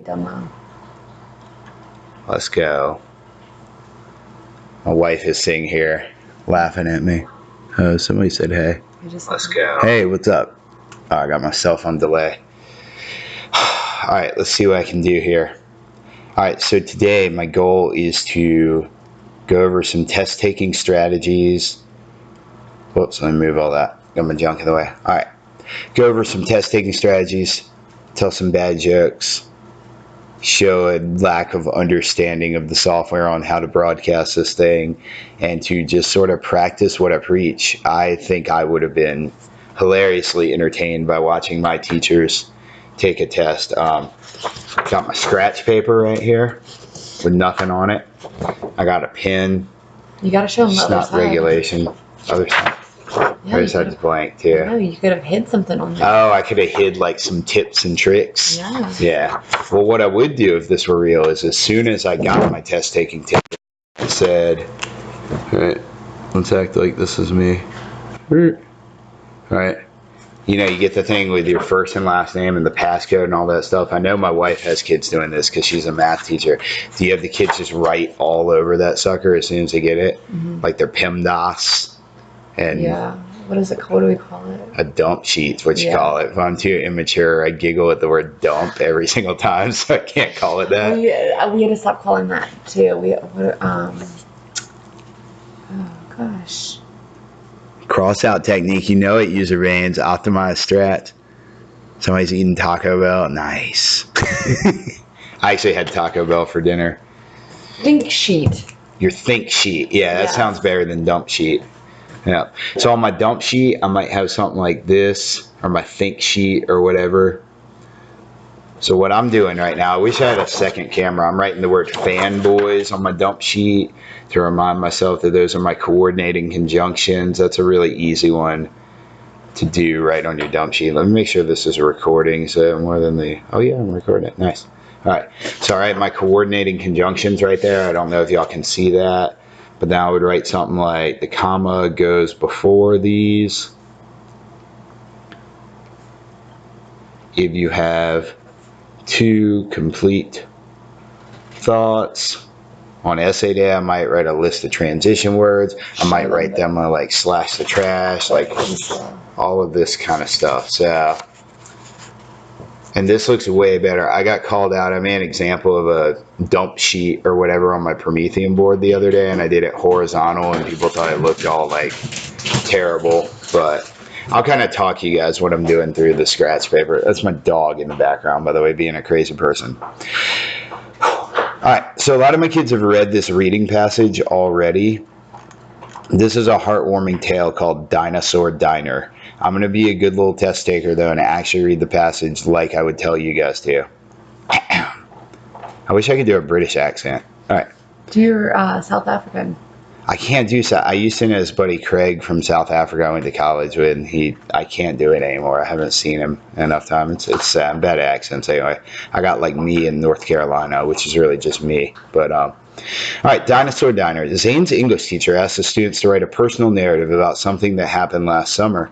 Don't know. Let's go. My wife is sitting here laughing at me. Somebody said hey. Let's go. Hey, what's up? Oh, I got my cell phone delay. All right, let's see what I can do here. All right, so today my goal is to go over some test taking strategies. Whoops, let me move all that. Got my junk in the way. All right, go over some test taking strategies, tell some bad jokes, show a lack of understanding of the software on how to broadcast this thing, and to just sort of practice what I preach. I think I would have been hilariously entertained by watching my teachers take a test. Got my scratch paper right here with nothing on it. I got a pen. You gotta show them the It's other not side. regulation. Other side. Yeah, Other side's blank too. No, you could have hid something on there. Oh, I could have hid like some tips and tricks. Yeah. Yeah. Well, what I would do if this were real is as soon as I got my test taking tip, I said, all right, let's act like this is me. All right. You know, you get the thing with your first and last name and the passcode and all that stuff. I know my wife has kids doing this because she's a math teacher. Do you have the kids just write all over that sucker as soon as they get it? Mm-hmm. Like their PEMDAS and Yeah. What is it? What do we call it? a dump sheet's what you call it. If I'm too immature, I giggle at the word dump every single time, so I can't call it that. We had to stop calling that too. Oh gosh. Cross out technique, you know it, user veins, optimize strat. Somebody's eating Taco Bell, nice. I actually had Taco Bell for dinner. Think sheet. Your think sheet, yeah, that Yeah. sounds better than dump sheet. Yeah. So on my dump sheet, I might have something like this, or my think sheet, or whatever. So what I'm doing right now, I wish I had a second camera. I'm writing the word fanboys on my dump sheet to remind myself that those are my coordinating conjunctions. That's a really easy one to do right on your dump sheet. Let me make sure this is recording. So more than the, oh yeah, I'm recording it. Nice. All right. So I write my coordinating conjunctions right there. I don't know if y'all can see that, but now I would write something like the comma goes before these. If you have two complete thoughts. On essay day, I might write a list of transition words. I might write them like slash the trash, like all of this kind of stuff. So, and this looks way better. I got called out. I made an example of a dump sheet or whatever on my Promethean board the other day, and I did it horizontal, and people thought it looked all like terrible, but I'll kind of talk you guys what I'm doing through the scratch paper. That's my dog in the background, by the way, being a crazy person. All right, so a lot of my kids have read this reading passage already. This is a heartwarming tale called Dinosaur Diner. I'm going to be a good little test taker, though, and actually read the passage like I would tell you guys to. I wish I could do a British accent. All right. Do your South African. I can't do so. I used to know his buddy Craig from South Africa. I went to college with, and I can't do it anymore. I haven't seen him enough time. It's sad. Bad accents anyway. I got like me in North Carolina, which is really just me. But all right, Dinosaur Diner. Zane's English teacher asked the students to write a personal narrative about something that happened last summer.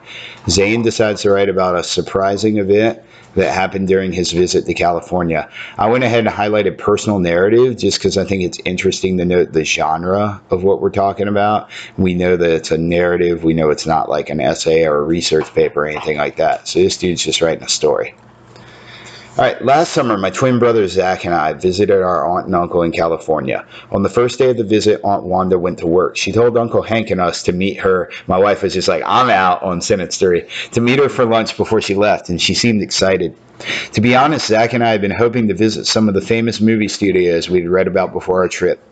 Zane decides to write about a surprising event that happened during his visit to California. I went ahead and highlighted personal narrative just because I think it's interesting to note the genre of what we're talking about. We know that it's a narrative. We know it's not like an essay or a research paper or anything like that. So this dude's just writing a story. All right, last summer, my twin brother Zach and I visited our aunt and uncle in California. On the first day of the visit, Aunt Wanda went to work. She told Uncle Hank and us to meet her. My wife was just like, I'm out on Sennett Street, to meet her for lunch before she left, and she seemed excited. To be honest, Zach and I had been hoping to visit some of the famous movie studios we'd read about before our trip.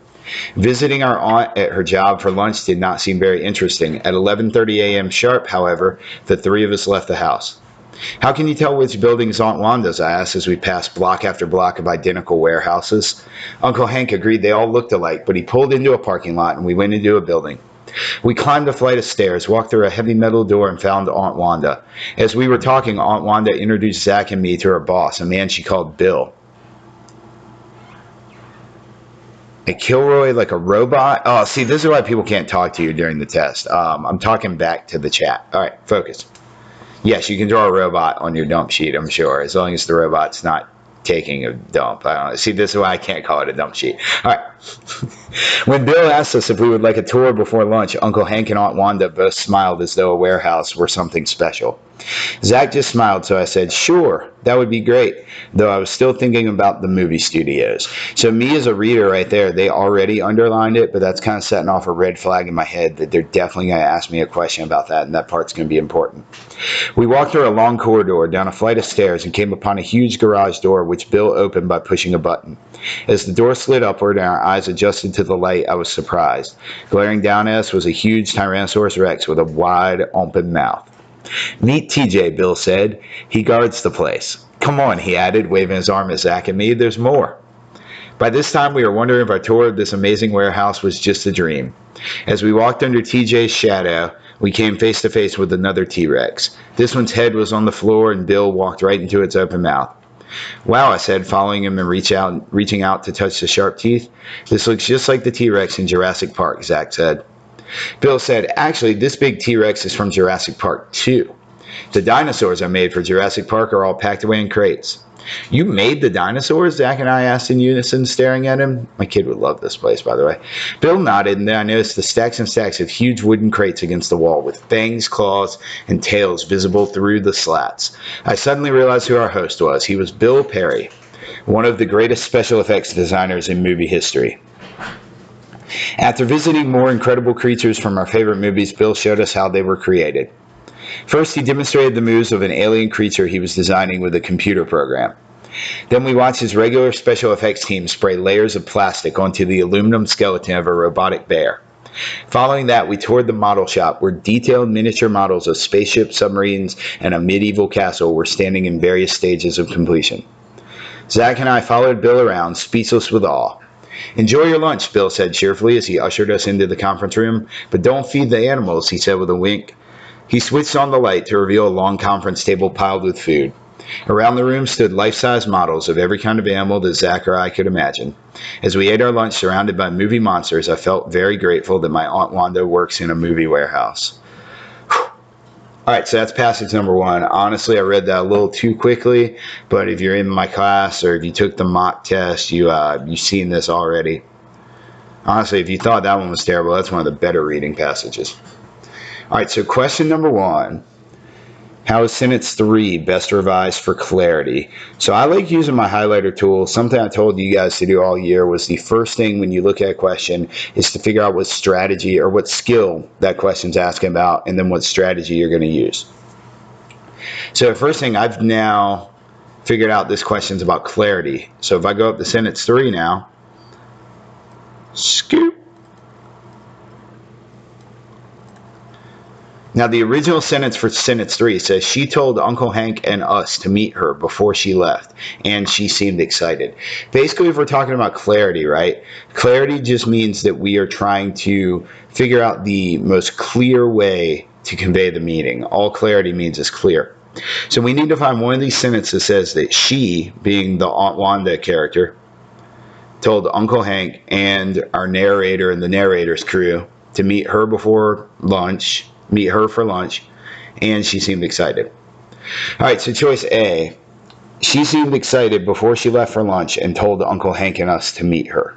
Visiting our aunt at her job for lunch did not seem very interesting. At 11:30 a.m. sharp, however, the three of us left the house. How can you tell which building's Aunt Wanda's? I asked as we passed block after block of identical warehouses. Uncle Hank agreed they all looked alike, but he pulled into a parking lot and we went into a building. We climbed a flight of stairs, walked through a heavy metal door, and found Aunt Wanda. As we were talking, Aunt Wanda introduced Zach and me to her boss, a man she called Bill. A Kilroy like a robot? Oh, see, this is why people can't talk to you during the test. I'm talking back to the chat. All right, focus. Yes, you can draw a robot on your dump sheet, I'm sure, as long as the robot's not taking a dump. I don't know. See, this is why I can't call it a dump sheet. All right. When Bill asked us if we would like a tour before lunch, Uncle Hank and Aunt Wanda both smiled as though a warehouse were something special. Zach just smiled, so I said, sure, that would be great, though I was still thinking about the movie studios. So me as a reader right there, they already underlined it, but that's kind of setting off a red flag in my head that they're definitely going to ask me a question about that, and that part's going to be important. We walked through a long corridor, down a flight of stairs, and came upon a huge garage door, which Bill opened by pushing a button. As the door slid upward and our eyes adjusted to the light, I was surprised. Glaring down at us was a huge Tyrannosaurus Rex with a wide open mouth. Meet TJ, Bill said. He guards the place. Come on, he added, waving his arm at Zach and me. There's more. By this time, we were wondering if our tour of this amazing warehouse was just a dream. As we walked under TJ's shadow, we came face to face with another T-Rex. This one's head was on the floor, and Bill walked right into its open mouth. Wow, I said, following him and reaching out to touch the sharp teeth. This looks just like the T-Rex in Jurassic Park, Zach said. Bill said, actually, this big T-Rex is from Jurassic Park 2. The dinosaurs I made for Jurassic Park are all packed away in crates. You made the dinosaurs? Zach and I asked in unison, staring at him. My kid would love this place, by the way. Bill nodded, and then I noticed the stacks and stacks of huge wooden crates against the wall, with fangs, claws, and tails visible through the slats. I suddenly realized who our host was. He was Bill Perry, one of the greatest special effects designers in movie history. After visiting more incredible creatures from our favorite movies, Bill showed us how they were created. First, he demonstrated the moves of an alien creature he was designing with a computer program. Then we watched his regular special effects team spray layers of plastic onto the aluminum skeleton of a robotic bear. Following that, we toured the model shop where detailed miniature models of spaceships, submarines, and a medieval castle were standing in various stages of completion. Zach and I followed Bill around, speechless with awe. Enjoy your lunch, Bill said cheerfully as he ushered us into the conference room, but don't feed the animals, he said with a wink. He switched on the light to reveal a long conference table piled with food. Around the room stood life-size models of every kind of animal that Zach or I could imagine. As we ate our lunch surrounded by movie monsters, I felt very grateful that my Aunt Wanda works in a movie warehouse. All right, so that's passage number 1. Honestly, I read that a little too quickly, but if you're in my class or if you took the mock test, you've seen this already. Honestly, if you thought that one was terrible, that's one of the better reading passages. All right, so question number 1. How is sentence 3 best revised for clarity? So I like using my highlighter tool. Something I told you guys to do all year was the first thing when you look at a question is to figure out what strategy or what skill that question's asking about, and then what strategy you're going to use. So the first thing, I've now figured out this question's about clarity. So if I go up to sentence 3 now, scoop. Now, the original sentence for sentence 3 says, she told Uncle Hank and us to meet her before she left, and she seemed excited. Basically, if we're talking about clarity, right? Clarity just means that we are trying to figure out the most clear way to convey the meaning. All clarity means is clear. So we need to find one of these sentences that says that she, being the Aunt Wanda character, told Uncle Hank and our narrator and the narrator's crew to meet her for lunch, and she seemed excited. All right, so choice A, she seemed excited before she left for lunch and told Uncle Hank and us to meet her.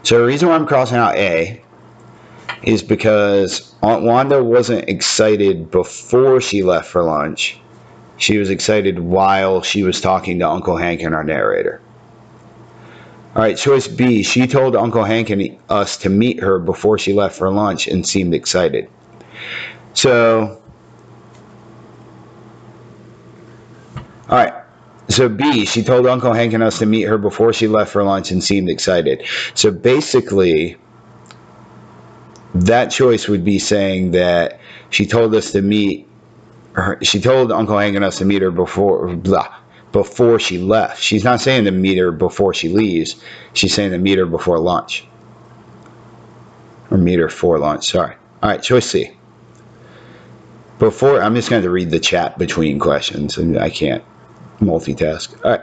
So the reason why I'm crossing out A is because Aunt Wanda wasn't excited before she left for lunch. She was excited while she was talking to Uncle Hank and our narrator. All right, choice B, she told Uncle Hank and us to meet her before she left for lunch and seemed excited. So, all right, so B, she told Uncle Hank and us to meet her before she left for lunch and seemed excited. So basically, that choice would be saying that she told us to meet her, she told Uncle Hank and us to meet her before she left. She's not saying to meet her before she leaves. She's saying to meet her before lunch. Or meet her for lunch, sorry. All right, choice C. Before, I'm just going to read the chat between questions, and I can't multitask. All right.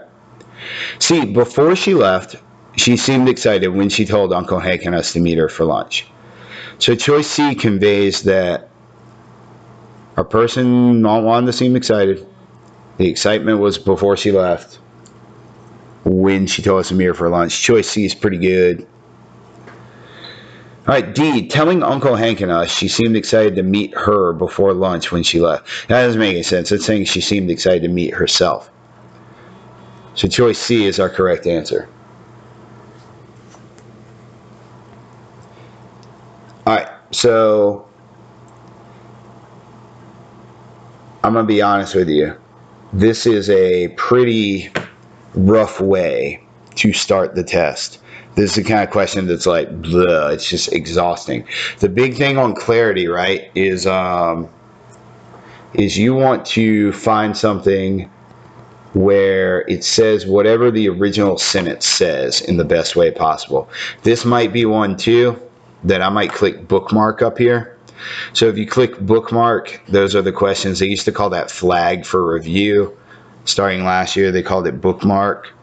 C, before she left, she seemed excited when she told Uncle Hank and us to meet her for lunch. So choice C conveys that a person wanted to seem excited. The excitement was before she left. When she told us to meet her for lunch. Choice C is pretty good. All right, D, telling Uncle Hank and us she seemed excited to meet her before lunch when she left. That doesn't make any sense. It's saying she seemed excited to meet herself. So choice C is our correct answer. All right, so I'm going to be honest with you. This is a pretty rough way to start the test. This is the kind of question that's like, bleh, it's just exhausting. The big thing on clarity, right, is you want to find something where it says whatever the original sentence says in the best way possible. This might be one too that I might click bookmark up here. So if you click bookmark, those are the questions. They used to call that flag for review. Starting last year, they called it bookmark.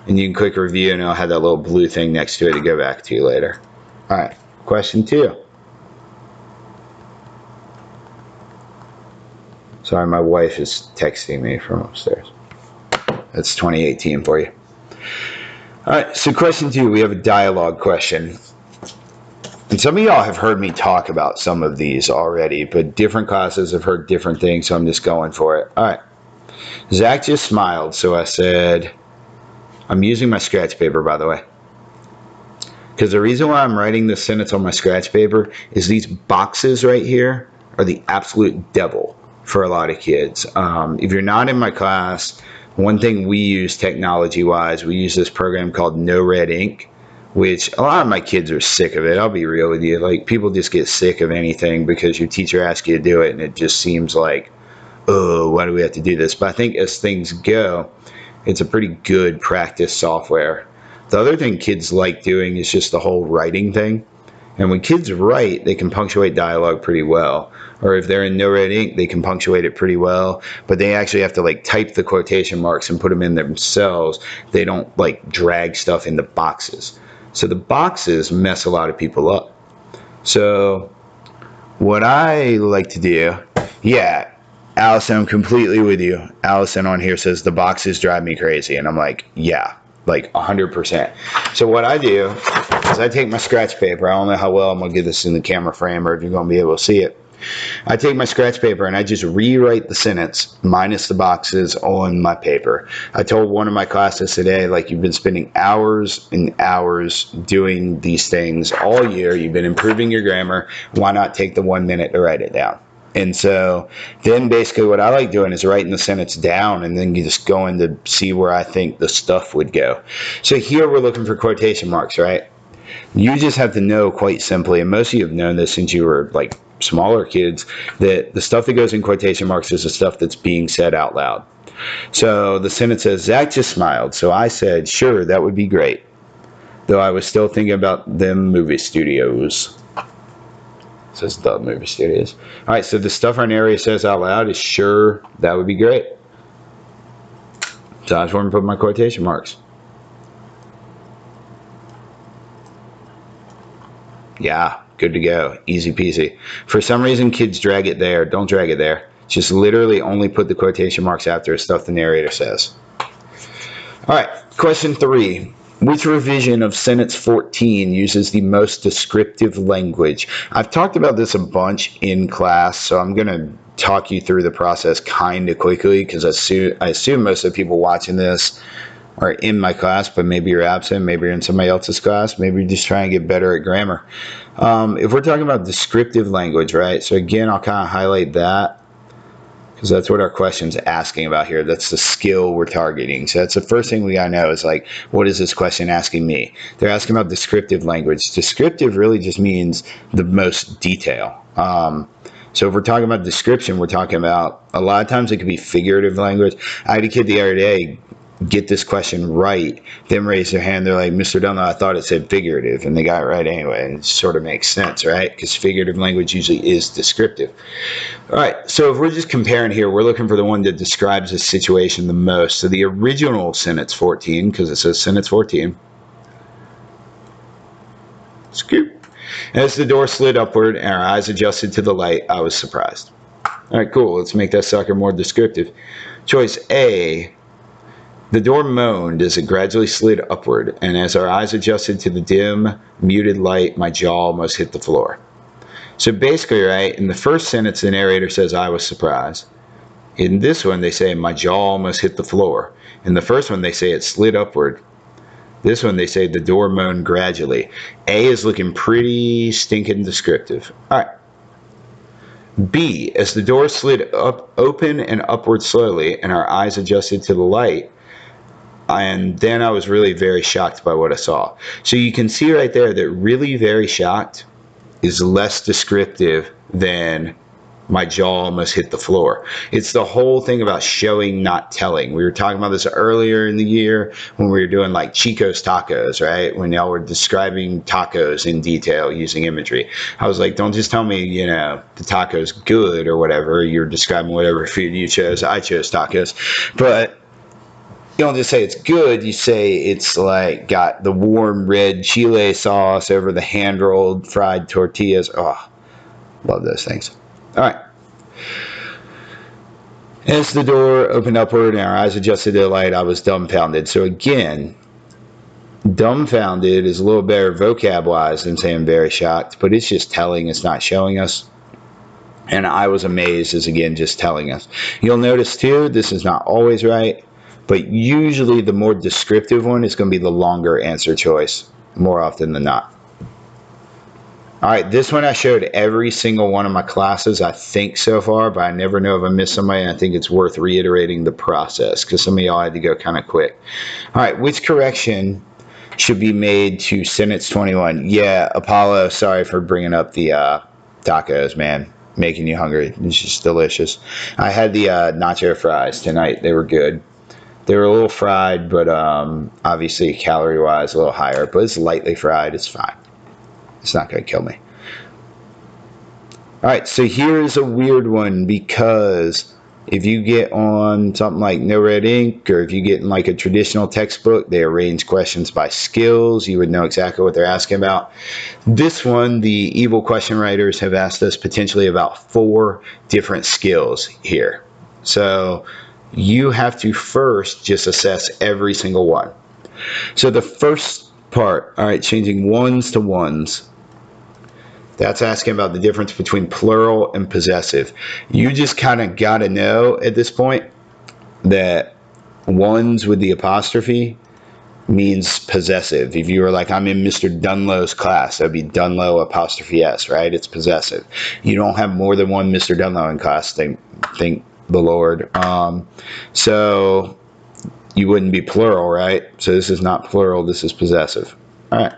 And you can click review and it'll have that little blue thing next to it to go back to you later. All right, question 2. Sorry, my wife is texting me from upstairs. That's 2018 for you. All right, so question 2, we have a dialogue question. And some of y'all have heard me talk about some of these already, but different classes have heard different things, so I'm just going for it. All right. Zach just smiled, so I said, I'm using my scratch paper, by the way. Because the reason why I'm writing this sentence on my scratch paper is these boxes right here are the absolute devil for a lot of kids. If you're not in my class, one thing we use technology-wise, we use this program called No Red Ink, which a lot of my kids are sick of it. I'll be real with you. Like, people just get sick of anything because your teacher asks you to do it, and it just seems like, oh, why do we have to do this? But I think as things go, it's a pretty good practice software. The other thing kids like doing is just the whole writing thing. And when kids write, they can punctuate dialogue pretty well. Or if they're in No Red Ink, they can punctuate it pretty well. But they actually have to like type the quotation marks and put them in themselves. They don't like drag stuff into boxes. So the boxes mess a lot of people up. So what I like to do, yeah, Allison, I'm completely with you. Allison on here says the boxes drive me crazy. And I'm like, yeah, like 100%. So what I do is I take my scratch paper. I don't know how well I'm going to get this in the camera frame or if you're going to be able to see it. I take my scratch paper and I just rewrite the sentence minus the boxes on my paper. I told one of my classes today, like, you've been spending hours and hours doing these things all year. You've been improving your grammar. Why not take the 1 minute to write it down? And so then basically what I like doing is writing the sentence down and then you just going to see where I think the stuff would go. So here we're looking for quotation marks, right? You just have to know quite simply, and most of you have known this since you were like smaller kids, that the stuff that goes in quotation marks is the stuff that's being said out loud. So the sentence says, Zach just smiled. So I said, sure, that would be great. Though I was still thinking about them movie studios. It says the movie studios. All right, so the stuff our narrator says out loud is sure, that would be great. So I just want to put my quotation marks. Yeah, good to go. Easy peasy. For some reason, kids drag it there. Don't drag it there. Just literally only put the quotation marks after stuff the narrator says. All right, question 3. Which revision of sentence 14 uses the most descriptive language? I've talked about this a bunch in class, so I'm going to talk you through the process kind of quickly because I assume most of the people watching this are in my class, but maybe you're absent, maybe you're in somebody else's class, maybe you're just trying to get better at grammar. If we're talking about descriptive language, right? So again, I'll kind of highlight that because that's what our question's asking about here. That's the skill we're targeting. So that's the first thing we gotta know is like, what is this question asking me? They're asking about descriptive language. Descriptive really just means the most detail. So if we're talking about description, we're talking about, a lot of times it could be figurative language. I had a kid the other day get this question right, then raise their hand. They're like, Mr. Dunlop, I thought it said figurative, and they got it right anyway. And it sort of makes sense, right? Because figurative language usually is descriptive. All right, so if we're just comparing here, we're looking for the one that describes the situation the most. So the original sentence 14, because it says sentence 14. Scoop. As the door slid upward and our eyes adjusted to the light, I was surprised. All right, cool. Let's make that sucker more descriptive. Choice A, the door moaned as it gradually slid upward, and as our eyes adjusted to the dim, muted light, my jaw almost hit the floor. So basically, right, in the first sentence, the narrator says, I was surprised. In this one, they say, my jaw almost hit the floor. In the first one, they say it slid upward. This one, they say the door moaned gradually. A is looking pretty stinking descriptive. All right. B, as the door slid up, open and upward slowly, and our eyes adjusted to the light, and then I was really very shocked by what I saw. So you can see right there that really very shocked is less descriptive than my jaw almost hit the floor. It's the whole thing about showing, not telling. We were talking about this earlier in the year when we were doing like Chico's Tacos, right? When y'all were describing tacos in detail using imagery. I was like, don't just tell me, you know, the taco's good or whatever. You're describing whatever food you chose. I chose tacos. But you don't just say it's good, you say it's like got the warm red chile sauce over the hand-rolled fried tortillas. Oh, love those things. All right. As the door opened upward and our eyes adjusted to the light, I was dumbfounded. So again, dumbfounded is a little better vocab-wise than saying very shocked, but it's just telling, it's not showing us. And I was amazed is, again, just telling us. You'll notice, too, this is not always right, but usually the more descriptive one is going to be the longer answer choice, more often than not. All right, this one I showed every single one of my classes, I think, so far, but I never know if I missed somebody, and I think it's worth reiterating the process, because some of y'all had to go kind of quick. All right, which correction should be made to sentence 21? Yeah, Apollo, sorry for bringing up the tacos, man. Making you hungry. It's just delicious. I had the nacho fries tonight. They were good. They were a little fried, but obviously calorie-wise a little higher, but it's lightly fried. It's fine. It's not going to kill me. All right, so here's a weird one, because if you get on something like No Red Ink, or if you get in like a traditional textbook, they arrange questions by skills. You would know exactly what they're asking about. This one, the evil question writers have asked us potentially about 4 different skills here. So you have to first just assess every single one. So the first part, all right, changing ones to ones. That's asking about the difference between plural and possessive. You just kind of got to know at this point that ones with the apostrophe means possessive. If you were like, I'm in Mr. Dunlow's class, that would be Dunlow apostrophe S, right? It's possessive. You don't have more than one Mr. Dunlow in class, thank the Lord. So you wouldn't be plural, right? So this is not plural, this is possessive. All right.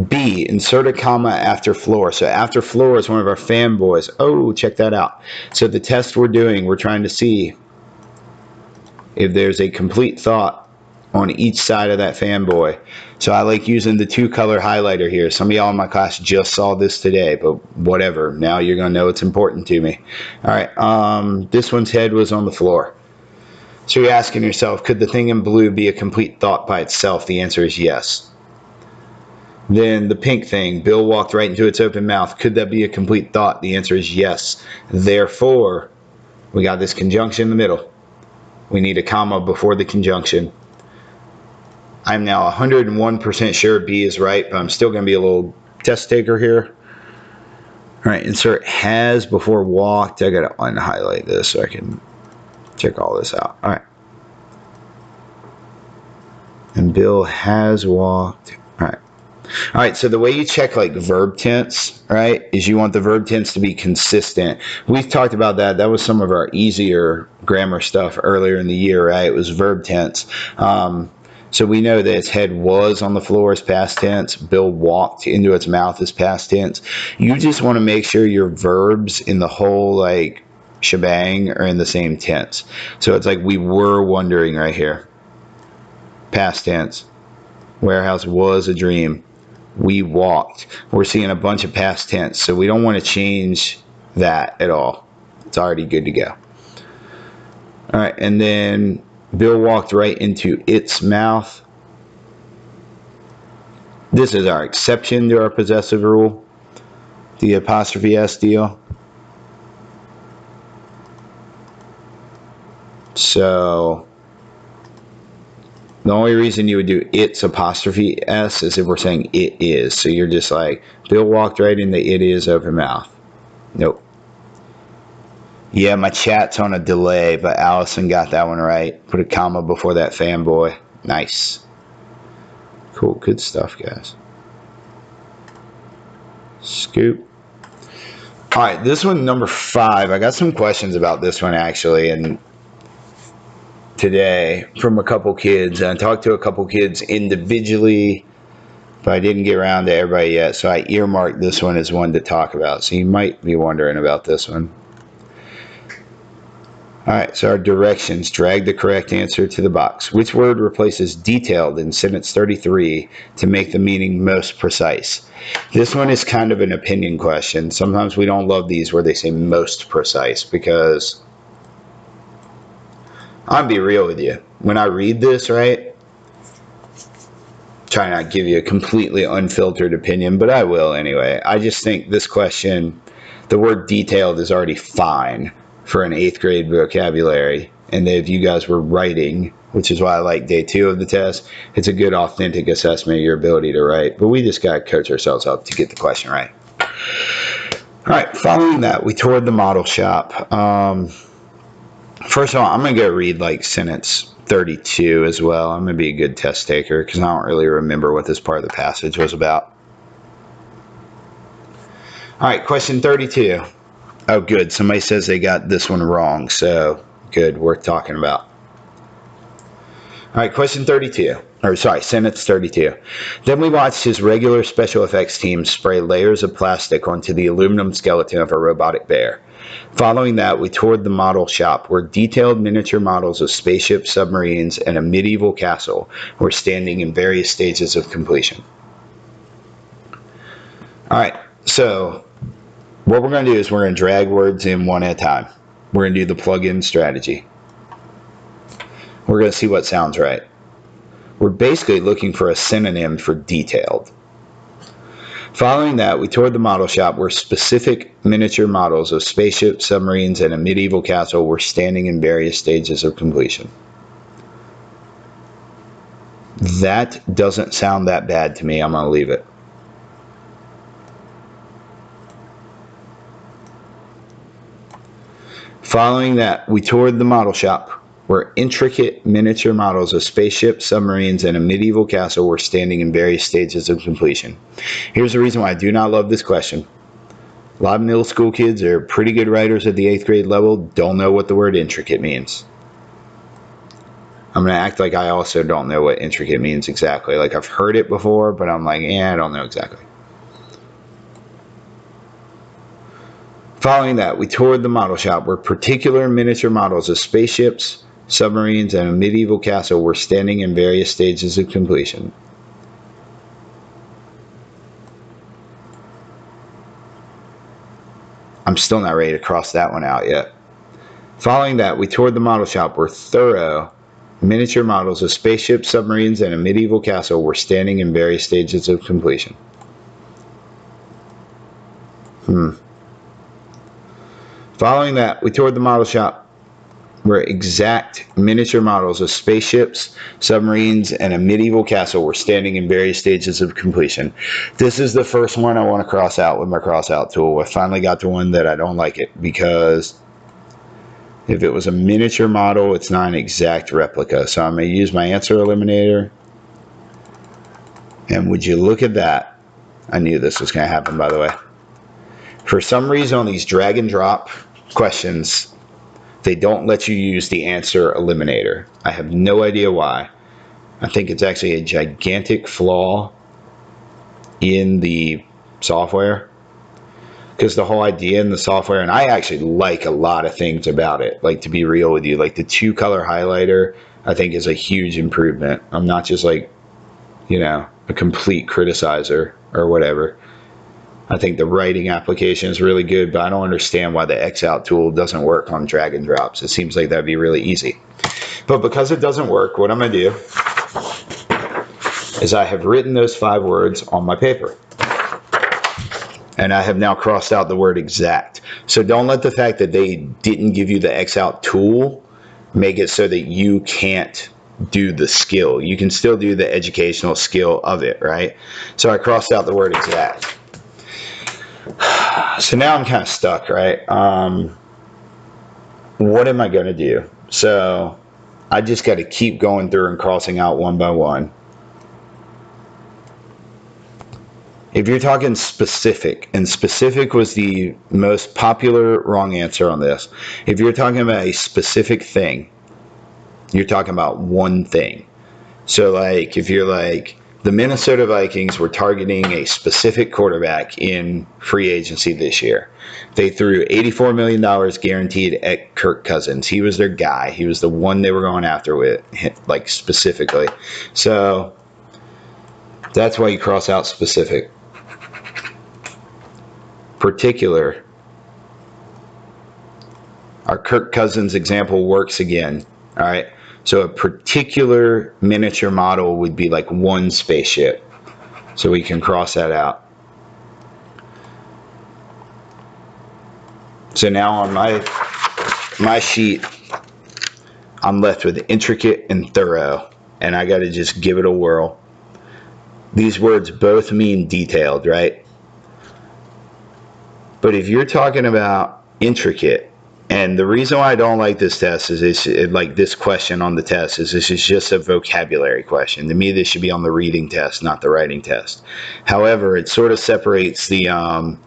B, insert a comma after floor. So after floor is one of our fanboys. Oh, check that out. So the test we're doing, we're trying to see if there's a complete thought on each side of that fanboy. So I like using the 2-color highlighter here. Some of y'all in my class just saw this today, but whatever. Now you're going to know it's important to me. All right, this one's head was on the floor. So you're asking yourself, could the thing in blue be a complete thought by itself? The answer is yes. Then the pink thing, Bill walked right into its open mouth. Could that be a complete thought? The answer is yes. Therefore, we got this conjunction in the middle. We need a comma before the conjunction. I'm now 101% sure B is right, but I'm still going to be a little test taker here. All right, insert has before walked. I got to unhighlight this so I can check all this out. All right. And Bill has walked. All right. All right, so the way you check like verb tense, right, is you want the verb tense to be consistent. We've talked about that. That was some of our easier grammar stuff earlier in the year, right? It was verb tense. So we know that its head was on the floor is past tense. Bill walked into its mouth is past tense. You just want to make sure your verbs in the whole like shebang are in the same tense. So it's like we were wondering right here. Past tense. Warehouse was a dream. We walked. We're seeing a bunch of past tense, so we don't want to change that at all. It's already good to go. All right, and then Bill walked right into its mouth. This is our exception to our possessive rule. the apostrophe S deal. So the only reason you would do it's apostrophe S is if we're saying it is. So you're just like, Bill walked right into it is open mouth. Nope. Yeah, my chat's on a delay, but Allison got that one right. Put a comma before that fanboy. Nice. Cool, good stuff, guys. Scoop. All right, this one, number 5. I got some questions about this one, actually, and today from a couple kids. And I talked to a couple kids individually, but I didn't get around to everybody yet, so I earmarked this one as one to talk about. So you might be wondering about this one. All right, so our directions. Drag the correct answer to the box. Which word replaces detailed in sentence 33 to make the meaning most precise? This one is kind of an opinion question. Sometimes we don't love these where they say most precise, because I'll be real with you. When I read this, right, try not to give you a completely unfiltered opinion, but I will anyway. I just think this question, the word detailed is already fine for an 8th grade vocabulary. And if you guys were writing, which is why I like day 2 of the test, it's a good authentic assessment of your ability to write. But we just got to coach ourselves up to get the question right. All right, following that, we toured the model shop. First of all, I'm going to go read like sentence 32 as well. I'm going to be a good test taker because I don't really remember what this part of the passage was about. All right, question 32. Oh, good. Somebody says they got this one wrong, so good. Worth talking about. All right, question 32. Or sorry, sentence 32. Then we watched his regular special effects team spray layers of plastic onto the aluminum skeleton of a robotic bear. Following that, we toured the model shop where detailed miniature models of spaceships, submarines, and a medieval castle were standing in various stages of completion. All right, so what we're going to do is we're going to drag words in one at a time. We're going to do the plug-in strategy. We're going to see what sounds right. We're basically looking for a synonym for detailed. Following that, we toured the model shop where specific miniature models of spaceships, submarines, and a medieval castle were standing in various stages of completion. That doesn't sound that bad to me. I'm going to leave it. Following that, we toured the model shop where intricate miniature models of spaceships, submarines, and a medieval castle were standing in various stages of completion. Here's the reason why I do not love this question. A lot of middle school kids are pretty good writers at the 8th grade level, don't know what the word intricate means. I'm going to act like I also don't know what intricate means exactly. Like I've heard it before, but I'm like, I don't know exactly. Following that, we toured the model shop where particular miniature models of spaceships, submarines, and a medieval castle were standing in various stages of completion. I'm still not ready to cross that one out yet. Following that, we toured the model shop where thorough miniature models of spaceships, submarines, and a medieval castle were standing in various stages of completion. Following that, we toured the model shop where exact miniature models of spaceships, submarines, and a medieval castle were standing in various stages of completion. This is the first one I want to cross out with my cross out tool. I finally got to one that I don't like it, because if it was a miniature model, it's not an exact replica. So I'm going to use my answer eliminator. And would you look at that? I knew this was going to happen, by the way. For some reason on these drag and drop questions, they don't let you use the answer eliminator. I have no idea why. I think it's actually a gigantic flaw in the software, because the whole idea in the software, and I actually like a lot of things about it, like, to be real with you, like the 2-color highlighter I think is a huge improvement. I'm not just like, a complete criticizer or whatever. I think the writing application is really good, but I don't understand why the X out tool doesn't work on drag and drops. It seems like that'd be really easy. But because it doesn't work, what I'm going to do is I have written those 5 words on my paper. And I have now crossed out the word exact. So don't let the fact that they didn't give you the X out tool make it so that you can't do the skill. You can still do the educational skill of it, right? So I crossed out the word exact. So now I'm kind of stuck, right? What am I going to do? So I just got to keep going through and crossing out one by one. If you're talking specific, and specific was the most popular wrong answer on this. If you're talking about a specific thing, you're talking about one thing. So like if you're like, the Minnesota Vikings were targeting a specific quarterback in free agency this year. They threw $84 million guaranteed at Kirk Cousins. He was their guy. He was the one they were going after with, like specifically. So that's why you cross out specific. Particular. Our Kirk Cousins example works again. All right. So a particular miniature model would be like one spaceship. So we can cross that out. So now on my sheet, I'm left with intricate and thorough. And I got to just give it a whirl. These words both mean detailed, right? But if you're talking about intricate, and the reason why I don't like this test is like this question on the test is this is just a vocabulary question. To me, this should be on the reading test, not the writing test. However, it sort of separates the,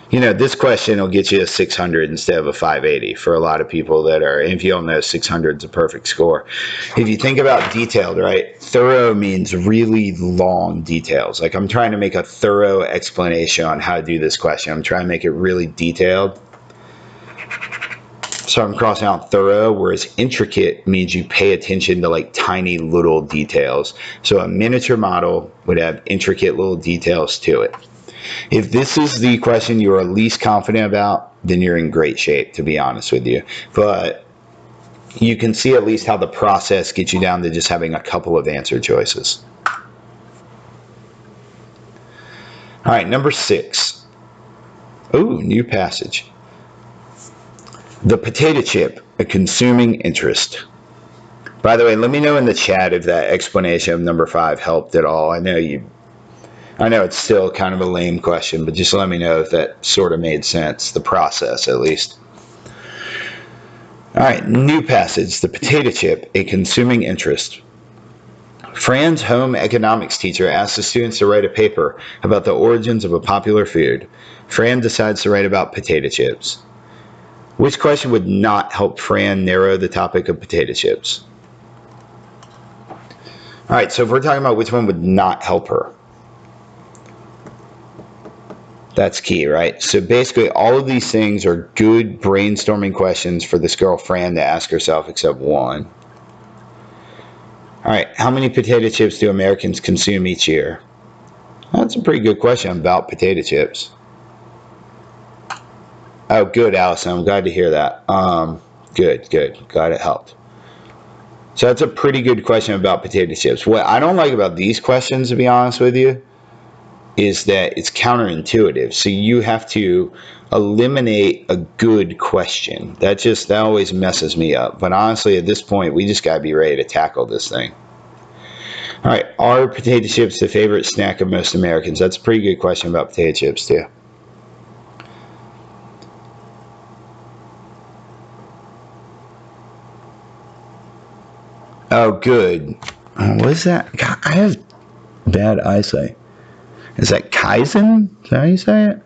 this question will get you a 600 instead of a 580 for a lot of people that are, if you don't know, 600 is a perfect score. If you think about detailed, right, thorough means really long details. Like I'm trying to make a thorough explanation on how to do this question. I'm trying to make it really detailed. So I'm crossing out thorough, whereas intricate means you pay attention to like tiny little details. So a miniature model would have intricate little details to it. If this is the question you are least confident about, then you're in great shape, to be honest with you. But you can see at least how the process gets you down to just having a couple of answer choices. All right, number 6. Ooh, new passage. The potato chip, a consuming interest. By the way, let me know in the chat if that explanation of number 5 helped at all. I know it's still kind of a lame question, but just let me know if that sort of made sense, the process at least. All right, new passage, the potato chip, a consuming interest. Fran's home economics teacher asks the students to write a paper about the origins of a popular food. Fran decides to write about potato chips. Which question would not help Fran narrow the topic of potato chips? All right, so if we're talking about which one would not help her, that's key, right? So basically all of these things are good brainstorming questions for this girl Fran to ask herself except one. All right, how many potato chips do Americans consume each year? That's a pretty good question about potato chips. Oh, good, Allison. I'm glad to hear that. Good. Glad it helped. So that's a pretty good question about potato chips. What I don't like about these questions, to be honest with you, is that it's counterintuitive. So you have to eliminate a good question. That always messes me up. But honestly, at this point, we just got to be ready to tackle this thing. All right, are potato chips the favorite snack of most Americans? That's a pretty good question about potato chips, too. Oh, good. What is that? God, I have bad eyesight. Is that Kaizen? Is that how you say it?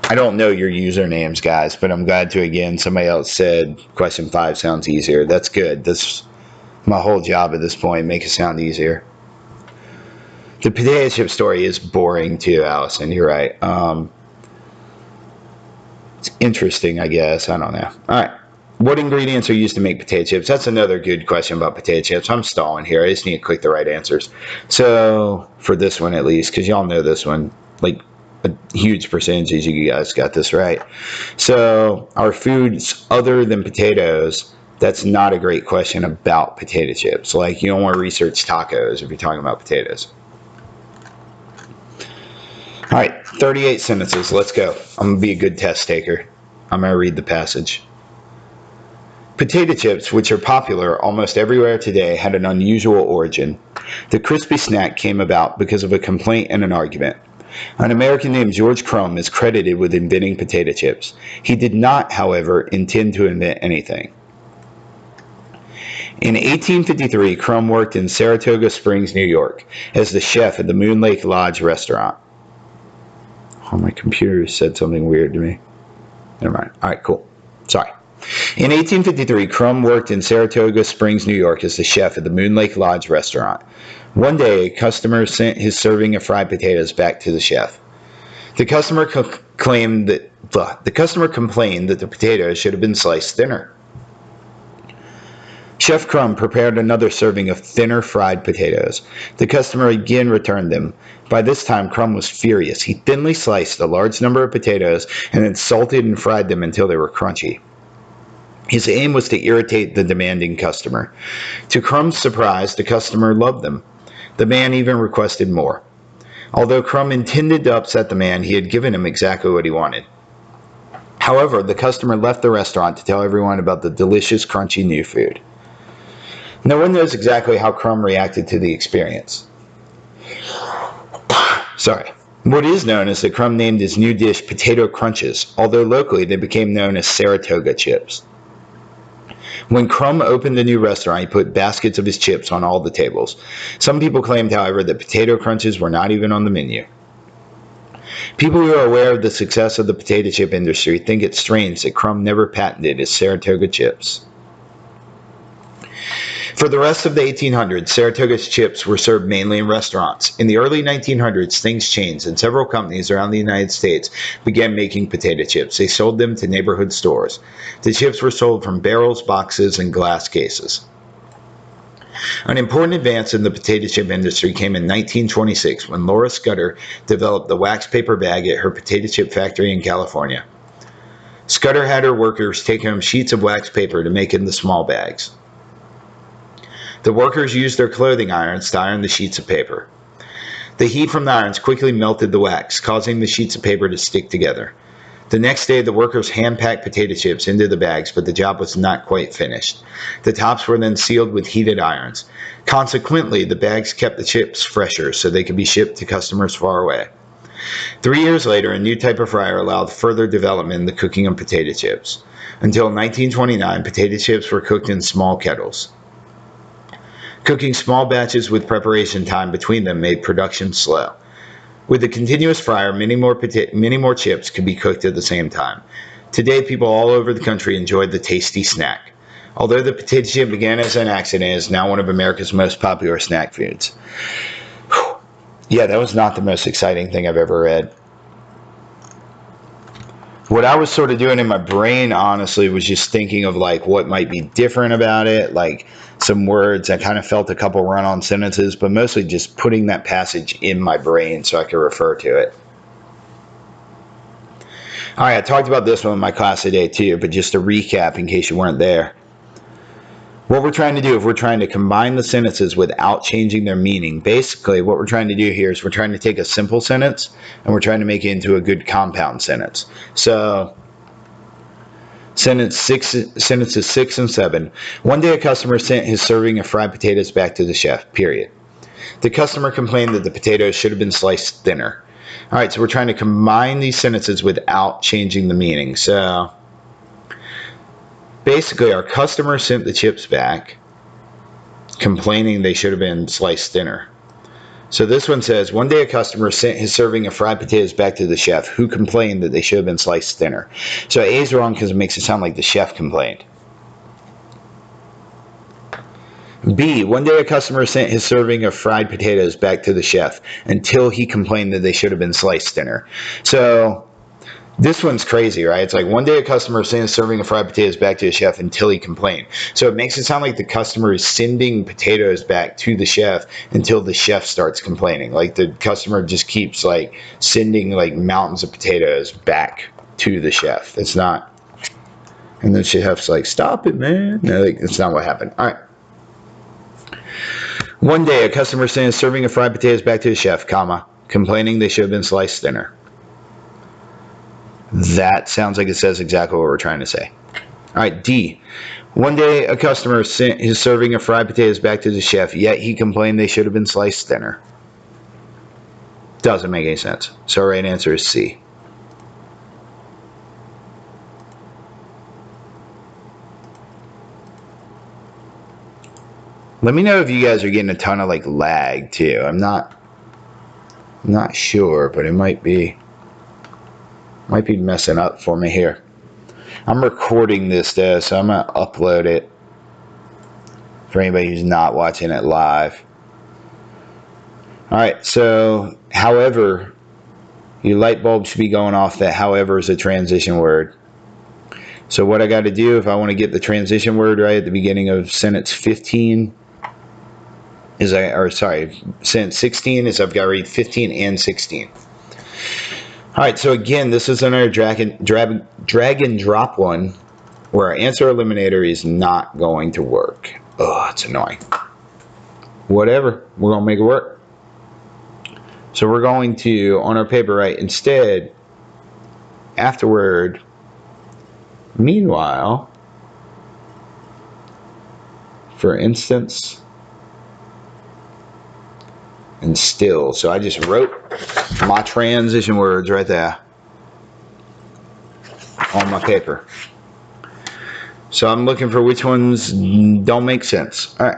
I don't know your usernames, guys, but I'm glad to, again, somebody else said question 5 sounds easier. That's good. That's my whole job at this point, make it sound easier. The potato chip story is boring too, Allison. You're right. It's interesting, I guess. I don't know. All right. What ingredients are used to make potato chips? That's another good question about potato chips. I'm stalling here. I just need to click the right answers. So for this one at least, because y'all know this one, like a huge percentage of you guys got this right. So our foods other than potatoes, that's not a great question about potato chips. Like you don't want to research tacos if you're talking about potatoes. All right, 38 sentences. Let's go. I'm going to be a good test taker. I'm going to read the passage. Potato chips, which are popular almost everywhere today, had an unusual origin. The crispy snack came about because of a complaint and an argument. An American named George Crumb is credited with inventing potato chips. He did not, however, intend to invent anything. In 1853, Crumb worked in Saratoga Springs, New York, as the chef at the Moon Lake Lodge restaurant. Oh, my computer said something weird to me. Never mind. All right, cool. Sorry. In 1853, Crumb worked in Saratoga Springs, New York, as the chef at the Moon Lake Lodge restaurant. One day, a customer sent his serving of fried potatoes back to the chef. The customer complained that the potatoes should have been sliced thinner. Chef Crumb prepared another serving of thinner fried potatoes. The customer again returned them. By this time, Crumb was furious. He thinly sliced a large number of potatoes and then salted and fried them until they were crunchy. His aim was to irritate the demanding customer. To Crumb's surprise, the customer loved them. The man even requested more. Although Crumb intended to upset the man, he had given him exactly what he wanted. However, the customer left the restaurant to tell everyone about the delicious, crunchy new food. No one knows exactly how Crumb reacted to the experience. Sorry. What is known is that Crumb named his new dish Potato Crunches, although locally they became known as Saratoga chips. When Crumb opened the new restaurant, he put baskets of his chips on all the tables. Some people claimed, however, that Potato Crunches were not even on the menu. People who are aware of the success of the potato chip industry think it's strange that Crumb never patented his Saratoga chips. For the rest of the 1800s, Saratoga's chips were served mainly in restaurants. In the early 1900s, things changed, and several companies around the United States began making potato chips. They sold them to neighborhood stores. The chips were sold from barrels, boxes, and glass cases. An important advance in the potato chip industry came in 1926 when Laura Scudder developed the wax paper bag at her potato chip factory in California. Scudder had her workers take home sheets of wax paper to make into small bags. The workers used their clothing irons to iron the sheets of paper. The heat from the irons quickly melted the wax, causing the sheets of paper to stick together. The next day, the workers hand-packed potato chips into the bags, but the job was not quite finished. The tops were then sealed with heated irons. Consequently, the bags kept the chips fresher so they could be shipped to customers far away. 3 years later, a new type of fryer allowed further development in the cooking of potato chips. Until 1929, potato chips were cooked in small kettles. Cooking small batches with preparation time between them made production slow. With the continuous fryer, many more chips could be cooked at the same time. Today, people all over the country enjoyed the tasty snack. Although the potato chip began as an accident, it is now one of America's most popular snack foods. Whew. Yeah, that was not the most exciting thing I've ever read. What I was sort of doing in my brain, honestly, was just thinking of like what might be different about it, like some words. I kind of felt a couple run-on sentences, but mostly just putting that passage in my brain so I could refer to it. All right, I talked about this one in my class today too, but just to recap in case you weren't there. What we're trying to do, if we're trying to combine the sentences without changing their meaning, basically what we're trying to do here is we're trying to take a simple sentence and we're trying to make it into a good compound sentence. So, sentences 6 and 7. One day a customer sent his serving of fried potatoes back to the chef, period. The customer complained that the potatoes should have been sliced thinner. All right, so we're trying to combine these sentences without changing the meaning. So, basically, our customer sent the chips back, complaining they should have been sliced thinner. So this one says, one day a customer sent his serving of fried potatoes back to the chef, who complained that they should have been sliced thinner. So A is wrong because it makes it sound like the chef complained. B, one day a customer sent his serving of fried potatoes back to the chef until he complained that they should have been sliced thinner. So this one's crazy, right? It's like one day a customer sent his serving of fried potatoes back to the chef until he complained. So it makes it sound like the customer is sending potatoes back to the chef until the chef starts complaining. Like the customer just keeps like sending like mountains of potatoes back to the chef. It's not. And the chef's like, stop it, man. No, like, that's not what happened. All right. One day a customer sent his serving of fried potatoes back to the chef, comma. complaining they should have been sliced thinner. That sounds like it says exactly what we're trying to say. All right, D. One day, a customer sent his serving of fried potatoes back to the chef, yet he complained they should have been sliced thinner. Doesn't make any sense. So our right answer is C. Let me know if you guys are getting a ton of like lag too. I'm not sure, but it might be messing up for me here. I'm recording this though, so I'm gonna upload it for anybody who's not watching it live. All right, so however, your light bulb should be going off. That however is a transition word. So what I got to do if I want to get the transition word right at the beginning of sentence 15 is sentence 16 is I've got to read 15 and 16. All right, so again, this is another drag and drop one where our answer eliminator is not going to work. Oh, it's annoying. Whatever, we're going to make it work. So we're going to, on our paper, write instead, afterward, meanwhile, for instance, and still. So I just wrote my transition words right there on my paper. So I'm looking for which ones don't make sense. All right.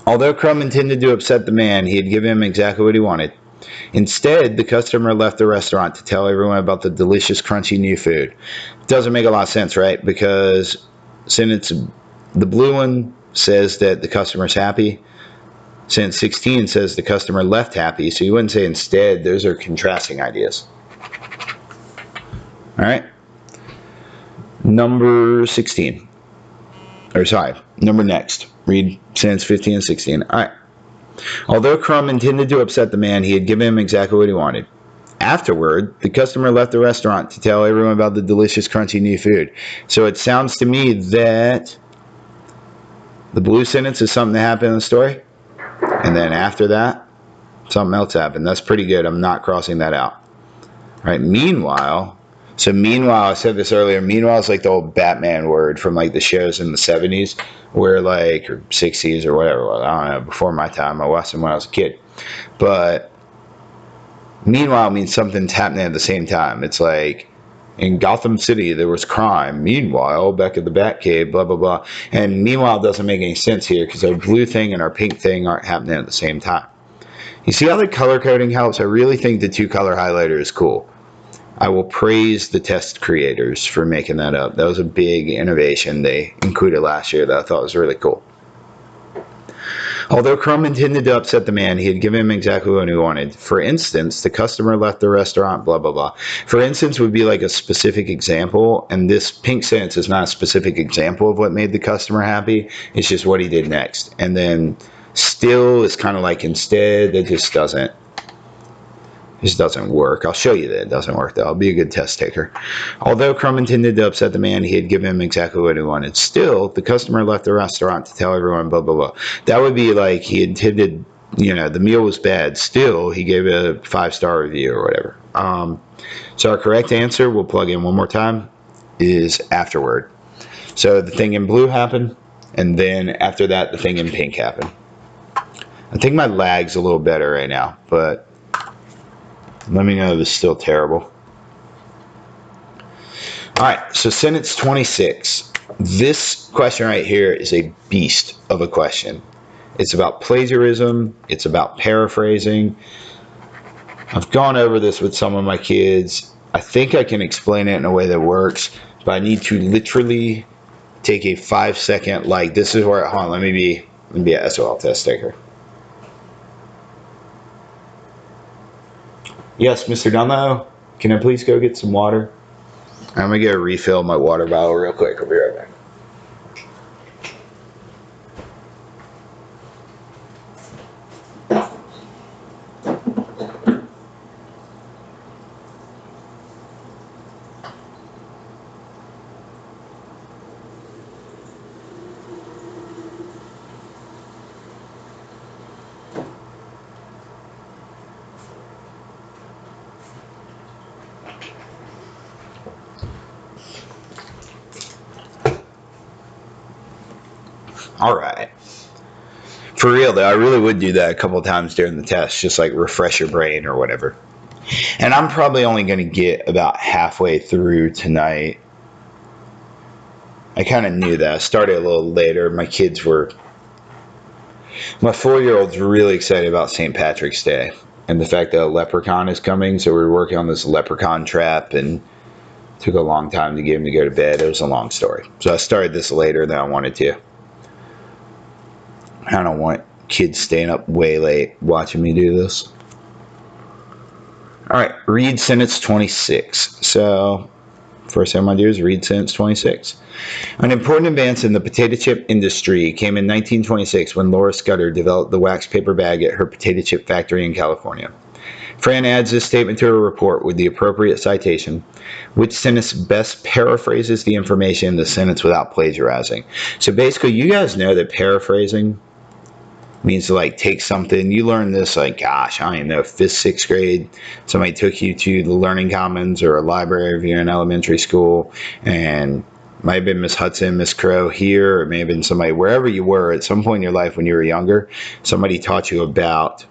Although Crumb intended to upset the man, he had given him exactly what he wanted. Instead, the customer left the restaurant to tell everyone about the delicious, crunchy new food. Doesn't make a lot of sense, right? Because sentence, the blue one says that the customer's happy. Sentence 16 says the customer left happy, so you wouldn't say instead. Those are contrasting ideas. All right. Number 16. Or sorry, number next. Read sentence 15 and 16. All right. Although Crumb intended to upset the man, he had given him exactly what he wanted. Afterward, the customer left the restaurant to tell everyone about the delicious, crunchy new food. So it sounds to me that the blue sentence is something that happened in the story. And then after that, something else happened. That's pretty good. I'm not crossing that out. All right. Meanwhile, I said this earlier, meanwhile is like the old Batman word from like the shows in the 70s where like, or 60s or whatever it was. I don't know, before my time. I watched them when I was a kid. But meanwhile means something's happening at the same time. It's like in Gotham City there was crime. Meanwhile, back at the Batcave, blah, blah, blah. And meanwhile doesn't make any sense here because our blue thing and our pink thing aren't happening at the same time. You see how the color coding helps? I really think the 2-color highlighter is cool. I will praise the test creators for making that up. That was a big innovation they included last year that I thought was really cool. Although Crumb intended to upset the man, he had given him exactly what he wanted. For instance, the customer left the restaurant, blah, blah, blah. For instance would be like a specific example, and this pink sentence is not a specific example of what made the customer happy. It's just what he did next. And then still is kind of like instead. It just doesn't work. I'll show you that it doesn't work, though. I'll be a good test taker. Although Crumb intended to upset the man, he had given him exactly what he wanted. Still, the customer left the restaurant to tell everyone, blah, blah, blah. That would be like he intended, the meal was bad. Still, he gave it a 5-star review or whatever. So our correct answer, we'll plug in one more time, is afterward. So the thing in blue happened, and then after that, the thing in pink happened. I think my lag's a little better right now, but let me know if it's still terrible. All right, so sentence 26. This question right here is a beast of a question. It's about plagiarism. It's about paraphrasing. I've gone over this with some of my kids. I think I can explain it in a way that works, but I need to literally take a 5-second, like, this is where, hold on, let me be a SOL test taker. Yes, Mr. Dunlow, can I please go get some water? I'm going to go refill my water bottle real quick. I'll be right back. All right. For real though, I really would do that a couple of times during the test, just like refresh your brain or whatever. And I'm probably only going to get about halfway through tonight. I kind of knew that. I started a little later. My 4-year-old's really excited about St. Patrick's Day and the fact that a leprechaun is coming. So we were working on this leprechaun trap and it took a long time to get him to go to bed. It was a long story. So I started this later than I wanted to. I don't want kids staying up way late watching me do this. All right, read sentence 26. So first thing I'm going to do is read sentence 26. An important advance in the potato chip industry came in 1926 when Laura Scudder developed the wax paper bag at her potato chip factory in California. Fran adds this statement to her report with the appropriate citation. Which sentence best paraphrases the information in the sentence without plagiarizing? So basically, you guys know that paraphrasing means to like take something. You learn this like, gosh, I don't even know, 5th, 6th grade. Somebody took you to the Learning Commons or a library if you're in elementary school, and might have been Miss Hudson, Miss Crow here, or it may have been somebody wherever you were at some point in your life when you were younger. Somebody taught you about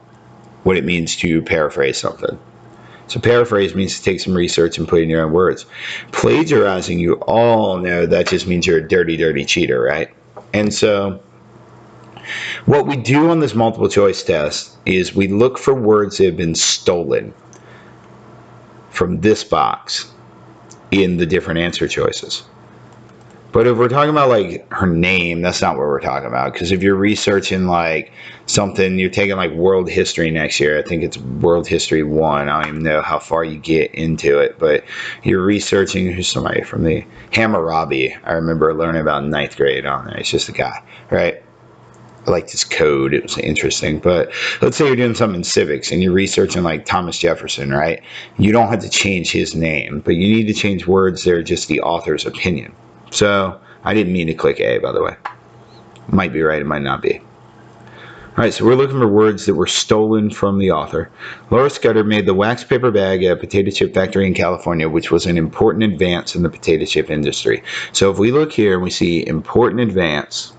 what it means to paraphrase something. So paraphrase means to take some research and put it in your own words. Plagiarizing, you all know that just means you're a dirty, dirty cheater, right? And so what we do on this multiple choice test is we look for words that have been stolen from this box in the different answer choices. But if we're talking about like her name, that's not what we're talking about. Because if you're researching like something, you're taking like world history next year. I think it's World History 1. I don't even know how far you get into it. But you're researching who's somebody from the Hammurabi. I remember learning about in 9th grade on there. It's just a guy, right? I liked his code. It was interesting. But let's say you're doing something in civics and you're researching like Thomas Jefferson, right? You don't have to change his name, but you need to change words that are just the author's opinion. So I didn't mean to click A, by the way. Might be right, it might not be. All right, so we're looking for words that were stolen from the author. Laura Scudder made the wax paper bag at a potato chip factory in California, which was an important advance in the potato chip industry. So if we look here and we see important advance,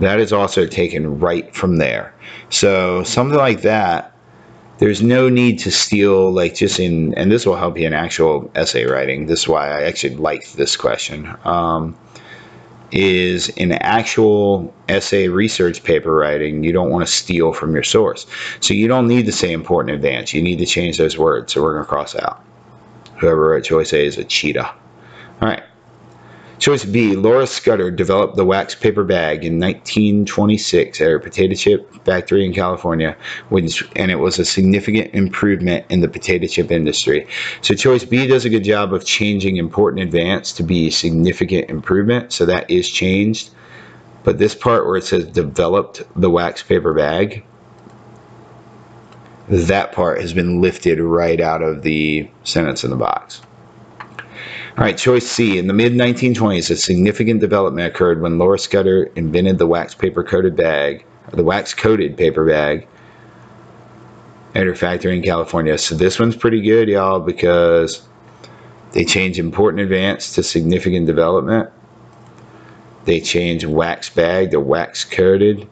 that is also taken right from there. So something like that, there's no need to steal, like just in, and this will help you in actual essay writing. This is why I actually liked this question. Is in actual essay research paper writing, you don't want to steal from your source. So you don't need to say important advance. You need to change those words. So we're going to cross out. Whoever wrote choice A is a cheetah. All right. Choice B, Laura Scudder developed the wax paper bag in 1926 at her potato chip factory in California, and it was a significant improvement in the potato chip industry. So choice B does a good job of changing important advance to be significant improvement, so that is changed. But this part where it says developed the wax paper bag, that part has been lifted right out of the sentence in the box. All right, choice C. In the mid-1920s, a significant development occurred when Laura Scudder invented the wax-coated paper bag at her factory in California. So this one's pretty good, y'all, because they changed important advance to significant development. They changed wax bag to wax coated.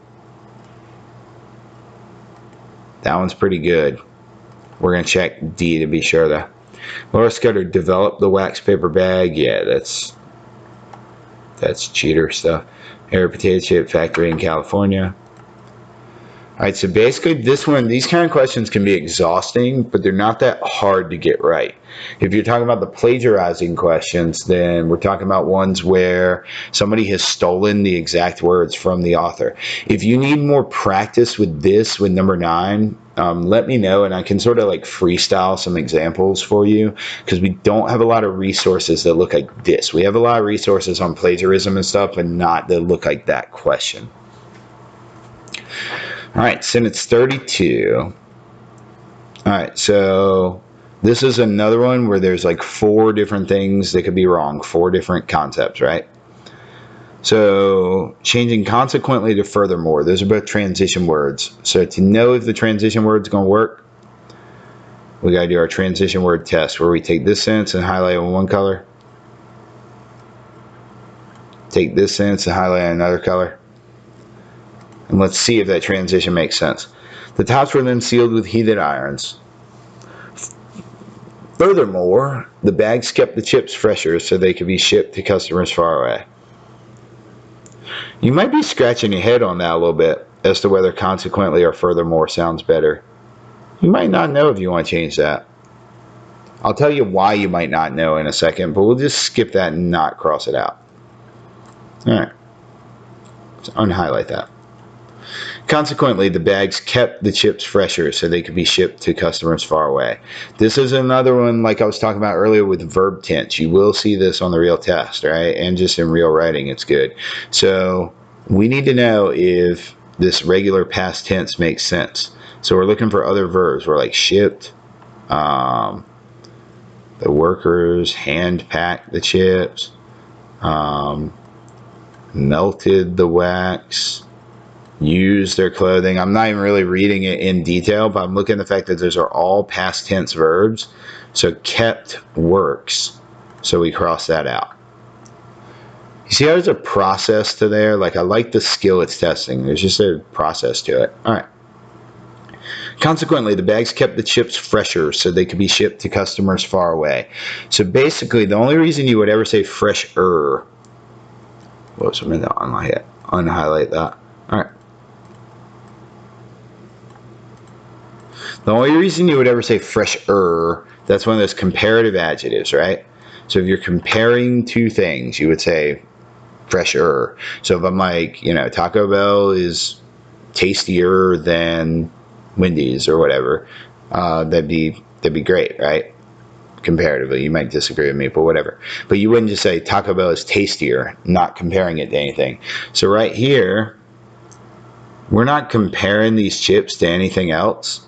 That one's pretty good. We're going to check D to be sure, though. Laura Scudder developed the wax paper bag. Yeah, that's cheater stuff. Air potato chip factory in California. All right, so basically this one, these kind of questions can be exhausting, but they're not that hard to get right. If you're talking about the plagiarizing questions, then we're talking about ones where somebody has stolen the exact words from the author. If you need more practice with this, with number 9, let me know, and I can sort of like freestyle some examples for you, because we don't have a lot of resources that look like this. We have a lot of resources on plagiarism and stuff, but not that look like that question. All right, sentence 32. All right, so this is another one where there's like 4 different things that could be wrong, 4 different concepts, right? So changing consequently to furthermore, those are both transition words. So to know if the transition word's going to work, we got to do our transition word test, where we take this sentence and highlight it with one color, take this sentence and highlight another color. And let's see if that transition makes sense. The tops were then sealed with heated irons. Furthermore, the bags kept the chips fresher so they could be shipped to customers far away. You might be scratching your head on that a little bit as to whether consequently or furthermore sounds better. You might not know if you want to change that. I'll tell you why you might not know in a second, but we'll just skip that and not cross it out. Alright. Let's unhighlight that. Consequently, the bags kept the chips fresher so they could be shipped to customers far away. This is another one like I was talking about earlier with verb tense. You will see this on the real test, right? And just in real writing, it's good. So we need to know if this regular past tense makes sense. So we're looking for other verbs. We're like shipped. The workers hand-packed the chips. Melted the wax. Use their clothing. I'm not even really reading it in detail, but I'm looking at the fact that those are all past tense verbs. So kept works. So we cross that out. You see how there's a process to there? Like I like the skill it's testing. There's just a process to it. All right. Consequently, the bags kept the chips fresher so they could be shipped to customers far away. So basically, the only reason you would ever say fresher. Whoops, I'm going to unhighlight that. All right. The only reason you would ever say fresher, that's one of those comparative adjectives, right? So if you're comparing two things, you would say fresher. So if I'm like, you know, Taco Bell is tastier than Wendy's or whatever, that'd be great, right? Comparatively, you might disagree with me, but whatever. But you wouldn't just say Taco Bell is tastier, not comparing it to anything. So right here, we're not comparing these chips to anything else.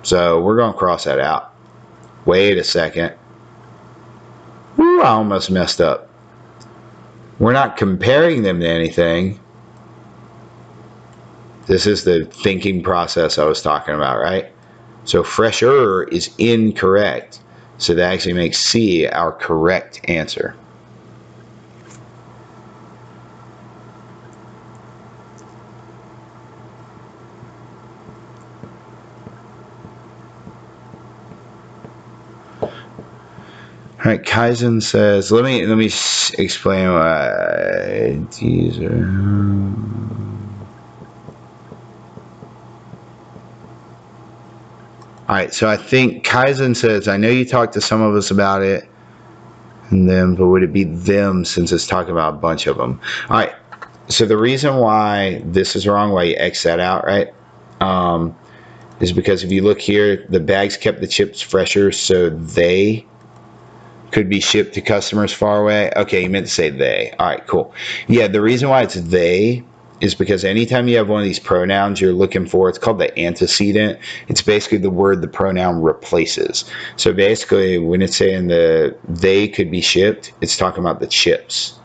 So we're going to cross that out. Wait a second. Ooh, I almost messed up. We're not comparing them to anything. This is the thinking process I was talking about, right? So fresher is incorrect. So that actually makes C our correct answer. All right, Kaizen says, let me explain why these are. All right, so I think Kaizen says, I know you talked to some of us about it, and then, but would it be them since it's talking about a bunch of them? All right, so the reason why this is wrong, why you X that out, right, is because if you look here, the bags kept the chips fresher, so they could be shipped to customers far away. Okay, you meant to say they. All right, cool. Yeah, the reason why it's they is because anytime you have one of these pronouns you're looking for, it's called the antecedent. It's basically the word the pronoun replaces. So basically, when it's saying they could be shipped, it's talking about the chips.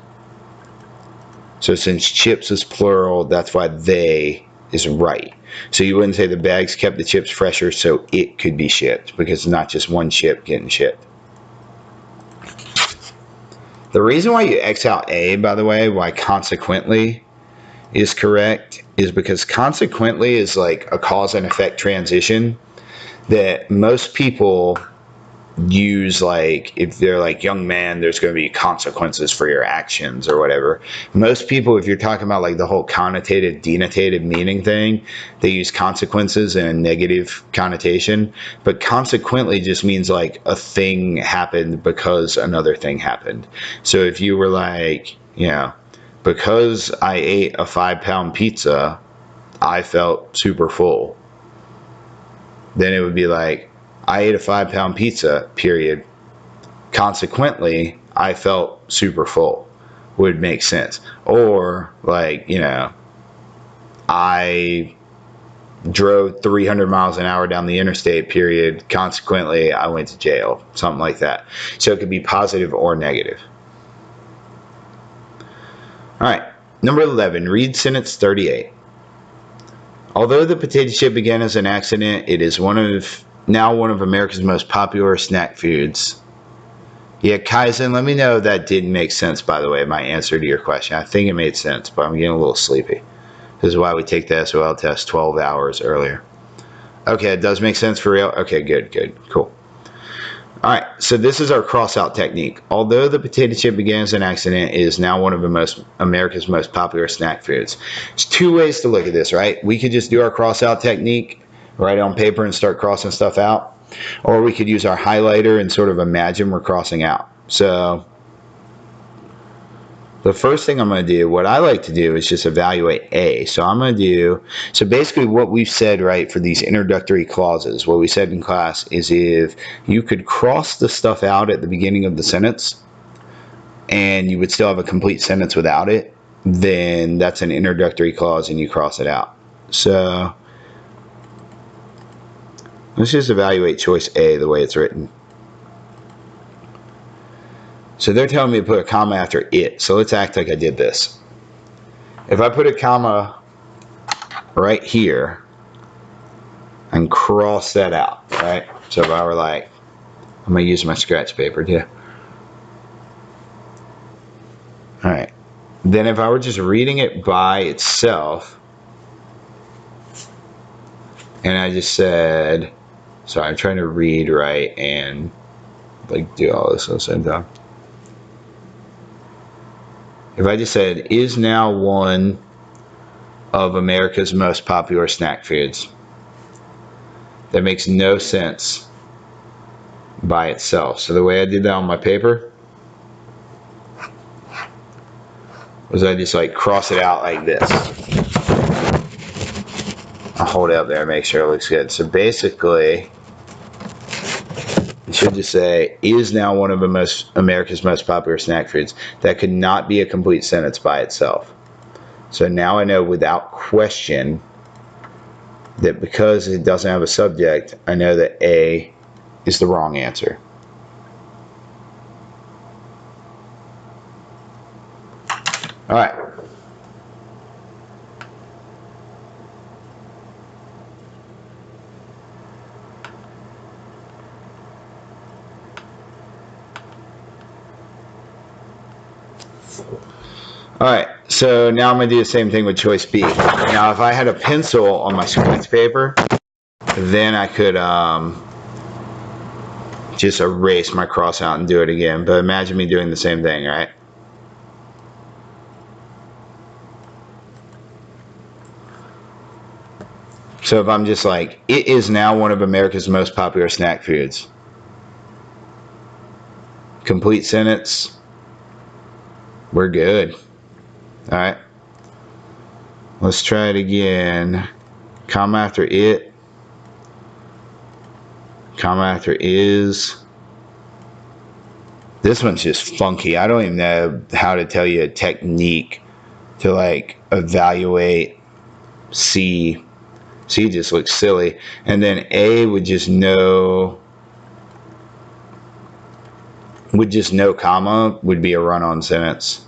So since chips is plural, that's why they is right. So you wouldn't say the bags kept the chips fresher so it could be shipped, because it's not just one chip getting shipped. The reason why you X out A, by the way, why consequently is correct, is because consequently is like a cause and effect transition that most people use. Like if they're like, young man, there's going to be consequences for your actions or whatever. Most people, if you're talking about like the whole connotative denotative meaning thing, they use consequences in a negative connotation, but consequently just means like a thing happened because another thing happened. So if you were like, you know, because I ate a 5-pound pizza, I felt super full, then it would be like, I ate a 5-pound pizza, period. Consequently, I felt super full. Would make sense. Or, like, you know, I drove 300 miles an hour down the interstate, period. Consequently, I went to jail. Something like that. So it could be positive or negative. All right. Number 11. Read sentence 38. Although the potato chip began as an accident, it is now one of America's most popular snack foods. Yeah, Kaizen, let me know if that didn't make sense, by the way, my answer to your question. I think it made sense, but I'm getting a little sleepy. This is why we take the SOL test 12 hours earlier. Okay, it does make sense for real? Okay, good, cool. All right, so this is our cross-out technique. Although the potato chip began as an accident, it is now one of America's most popular snack foods. There's two ways to look at this, right? We could just do our cross-out technique, write it on paper and start crossing stuff out. Or we could use our highlighter and sort of imagine we're crossing out. So the first thing I'm going to do, what I like to do is just evaluate A. So I'm going to do, so basically what we've said, right, for these introductory clauses, what we said in class is if you could cross the stuff out at the beginning of the sentence and you would still have a complete sentence without it, then that's an introductory clause and you cross it out. So let's just evaluate choice A the way it's written. So they're telling me to put a comma after it. So let's act like I did this. If I put a comma right here and cross that out, right? So if I were like, I'm going to use my scratch paper too. All right. Then if I were just reading it by itself, and I just said, sorry, I'm trying to read right and like do all this at the same time. If I just said, is now one of America's most popular snack foods, that makes no sense by itself. So the way I did that on my paper was I just like cross it out like this. I'll hold it up there and make sure it looks good. So basically, it should just say, is now one of America's most popular snack foods. That could not be a complete sentence by itself. So now I know without question that because it doesn't have a subject, I know that A is the wrong answer. All right. All right, so now I'm going to do the same thing with choice B. Now, if I had a pencil on my scratch paper, then I could just erase my cross out and do it again. But imagine me doing the same thing, right? So if I'm just like, it is now one of America's most popular snack foods. Complete sentence. We're good. All right. Let's try it again. Comma after it. Comma after is. This one's just funky. I don't even know how to tell you a technique to like evaluate C. C just looks silly. And then A would just know comma would be a run-on sentence.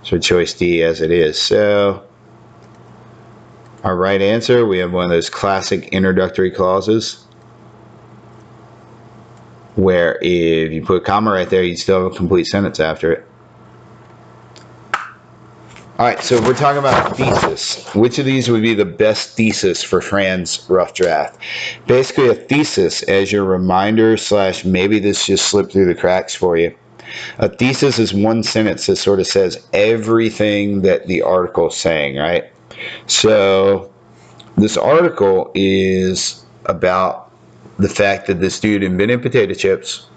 So choice D as it is. So our right answer, we have one of those classic introductory clauses where if you put a comma right there, you still have a complete sentence after it. All right, so if we're talking about thesis, which of these would be the best thesis for Fran's rough draft? Basically, a thesis, as your reminder / maybe this just slipped through the cracks for you. A thesis is one sentence that sort of says everything that the article is saying, right? So this article is about the fact that this dude invented potato chips,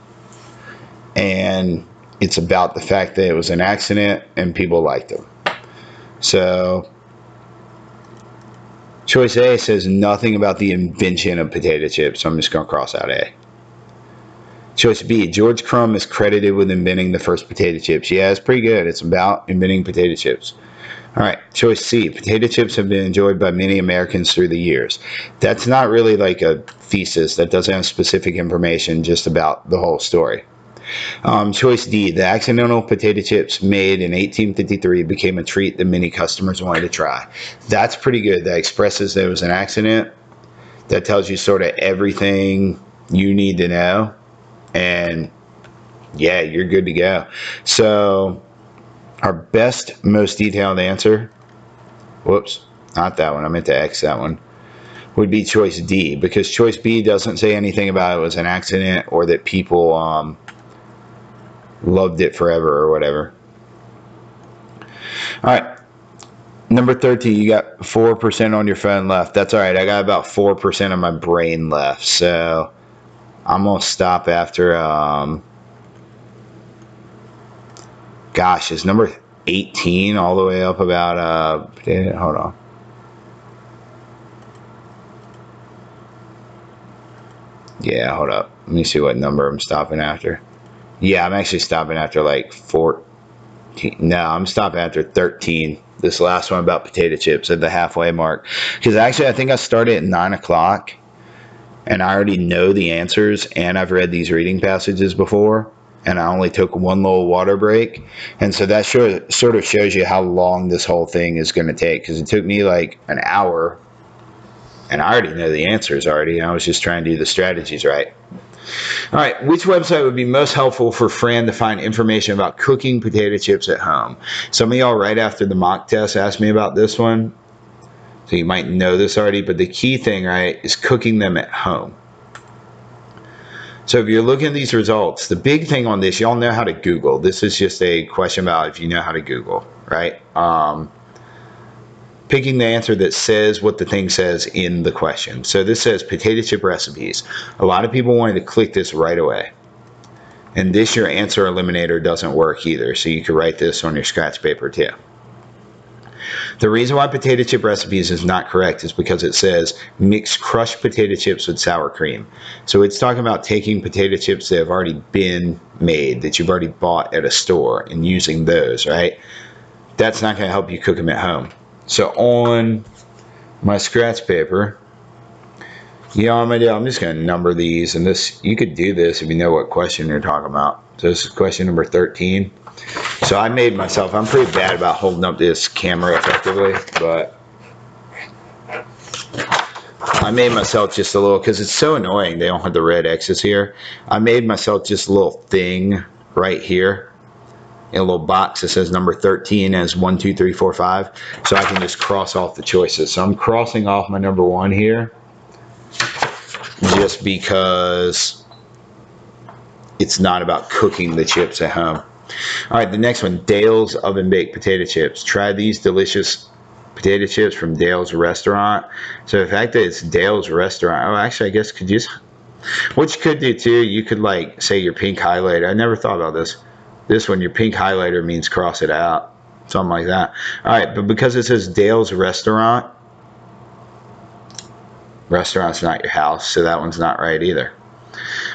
and it's about the fact that it was an accident and people liked them. So choice A says nothing about the invention of potato chips, so I'm just going to cross out A. Choice B, George Crumb is credited with inventing the first potato chips. Yeah, it's pretty good. It's about inventing potato chips. All right, choice C, potato chips have been enjoyed by many Americans through the years. That's not really like a thesis. That doesn't have specific information, just about the whole story. Choice D, the accidental potato chips made in 1853 became a treat that many customers wanted to try. That's pretty good. That expresses there was an accident. That tells you sort of everything you need to know. And Yeah, you're good to go. So our best, most detailed answer, whoops, not that one, I meant to X that one, would be choice D, because choice B doesn't say anything about it was an accident or that people loved it forever or whatever. All right. Number 13, you got 4% on your phone left. That's all right. I got about 4% of my brain left. So I'm going to stop after, gosh, is number 18 all the way up about, hold on. Yeah, hold up. Let me see what number I'm stopping after. Yeah, I'm actually stopping after like 14. No, I'm stopping after 13. This last one about potato chips at the halfway mark. Because actually, I think I started at 9 o'clock. And I already know the answers. And I've read these reading passages before. And I only took one little water break. And so that sort of shows you how long this whole thing is going to take. Because it took me like an hour. And I already know the answers already. I was just trying to do the strategies right. All right, which website would be most helpful for Fran to find information about cooking potato chips at home? Some of y'all right after the mock test asked me about this one. So you might know this already, but the key thing, right, is cooking them at home. So if you're looking at these results, the big thing on this, y'all know how to Google. This is just a question about if you know how to Google, right? Picking the answer that says what the thing says in the question. So this says potato chip recipes. A lot of people wanted to click this right away. And this, your answer eliminator, doesn't work either. So you could write this on your scratch paper too. The reason why potato chip recipes is not correct is because it says mix crushed potato chips with sour cream. So it's talking about taking potato chips that have already been made, that you've already bought at a store, and using those, right? That's not going to help you cook them at home. So on my scratch paper, you know what I'm going to do? I'm just going to number these. And this, you could do this if you know what question you're talking about. So this is question number 13. So I made myself, I'm pretty bad about holding up this camera effectively, but I made myself just a little, because it's so annoying they don't have the red X's here. I made myself just a little thing right here. In a little box that says number 13 as 1, 2, 3, 4, 5. So I can just cross off the choices. So I'm crossing off my number 1 here just because it's not about cooking the chips at home. All right, the next one, Dale's Oven Baked Potato Chips. Try these delicious potato chips from Dale's Restaurant. So the fact that it's Dale's Restaurant, oh, actually, I guess could use, what you could do too, you could like say your pink highlighter. I never thought about this. This one, your pink highlighter means cross it out. Something like that. All right, but because it says Dale's Restaurant, restaurant's not your house, so that one's not right either.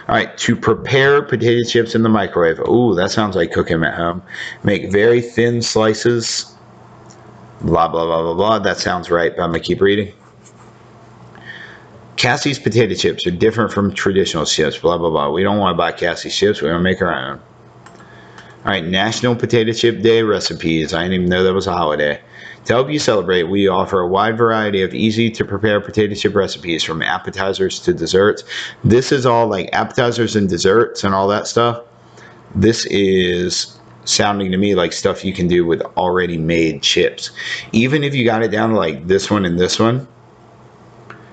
All right, to prepare potato chips in the microwave. Ooh, that sounds like cooking them at home. Make very thin slices. Blah, blah, blah, blah, blah. That sounds right, but I'm going to keep reading. Cassie's potato chips are different from traditional chips. Blah, blah, blah. We don't want to buy Cassie's chips. We want to make our own. All right, National Potato Chip Day recipes. I didn't even know that was a holiday. To help you celebrate, we offer a wide variety of easy-to-prepare potato chip recipes from appetizers to desserts. This is all like appetizers and desserts and all that stuff. This is sounding to me like stuff you can do with already made chips. Even if you got it down to like this one and this one,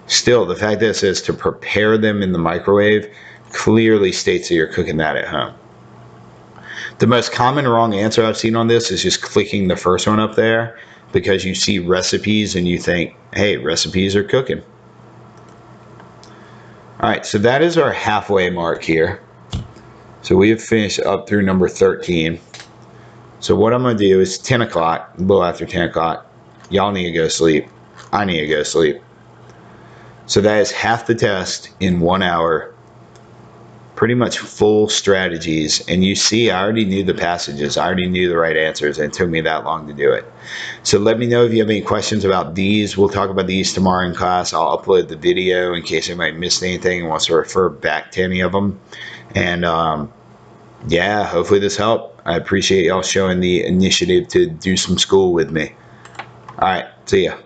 still, the fact that it says to prepare them in the microwave clearly states that you're cooking that at home. The most common wrong answer I've seen on this is just clicking the first one up there because you see recipes and you think, hey, recipes are cooking. All right, so that is our halfway mark here. So we have finished up through number 13. So what I'm going to do is 10 o'clock, a little after 10 o'clock. Y'all need to go sleep. I need to go sleep. So that is half the test in 1 hour. Pretty much full strategies, and you see I already knew the passages, I already knew the right answers, and it took me that long to do it. So let me know if you have any questions about these. We'll talk about these tomorrow in class. I'll upload the video in case anybody missed anything and wants to refer back to any of them. And yeah, hopefully this helped. I appreciate y'all showing the initiative to do some school with me. All right, see ya.